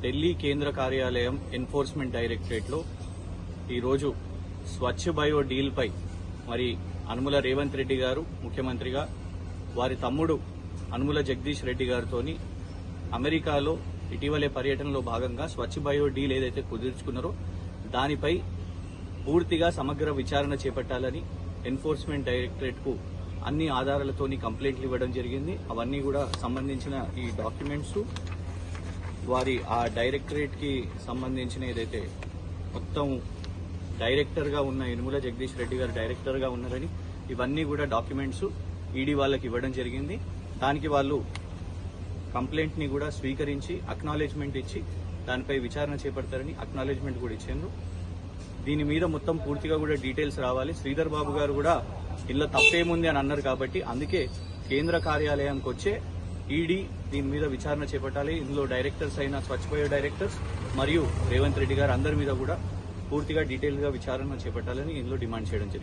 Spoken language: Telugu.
ఢిల్లీ కేంద్ర కార్యాలయం ఎన్ఫోర్స్మెంట్ డైరెక్టరేట్లో ఈరోజు స్వచ్ఛ బయో డీల్పై మరి అనుముల రేవంత్ రెడ్డి గారు ముఖ్యమంత్రిగా వారి తమ్ముడు అనుముల జగదీష్ రెడ్డి గారితో అమెరికాలో ఇటీవలే పర్యటనలో భాగంగా స్వచ్ఛ బయో డీల్ ఏదైతే కుదుర్చుకున్నారో దానిపై పూర్తిగా సమగ్ర విచారణ చేపట్టాలని ఎన్ఫోర్స్మెంట్ డైరెక్టరేట్కు అన్ని ఆధారాలతోని కంప్లైంట్లు ఇవ్వడం జరిగింది. అవన్నీ కూడా సంబంధించిన ఈ డాక్యుమెంట్స్ వారి ఆ డైరెక్టరేట్కి సంబంధించిన ఏదైతే మొత్తం డైరెక్టర్గా ఉన్న యనుమల జగదీష్ రెడ్డి గారు డైరెక్టర్గా ఉన్నారని ఇవన్నీ కూడా డాక్యుమెంట్స్ ఈడీ వాళ్ళకి ఇవ్వడం జరిగింది. దానికి వాళ్ళు కంప్లైంట్ని కూడా స్వీకరించి అక్నాలెడ్జ్మెంట్ ఇచ్చి దానిపై విచారణ చేపడతారని అక్నాలెడ్జ్మెంట్ కూడా ఇచ్చారు. దీని మీద మొత్తం పూర్తిగా కూడా డీటెయిల్స్ రావాలి. శ్రీధర్ బాబు గారు కూడా ఇందులో తప్పేముంది అని అన్నారు కాబట్టి అందుకే కేంద్ర కార్యాలయానికి వచ్చే ఈడీ దీని మీద విచారణ చేపట్టాలి. ఇందులో డైరెక్టర్స్ అయిన స్వచ్ఛ బయో డైరెక్టర్స్ మరియు రేవంత్ రెడ్డి గారు అందరి మీద కూడా పూర్తిగా డీటెయిల్ గా విచారణ చేపట్టాలని ఇందులో డిమాండ్ చేయడం జరిగింది.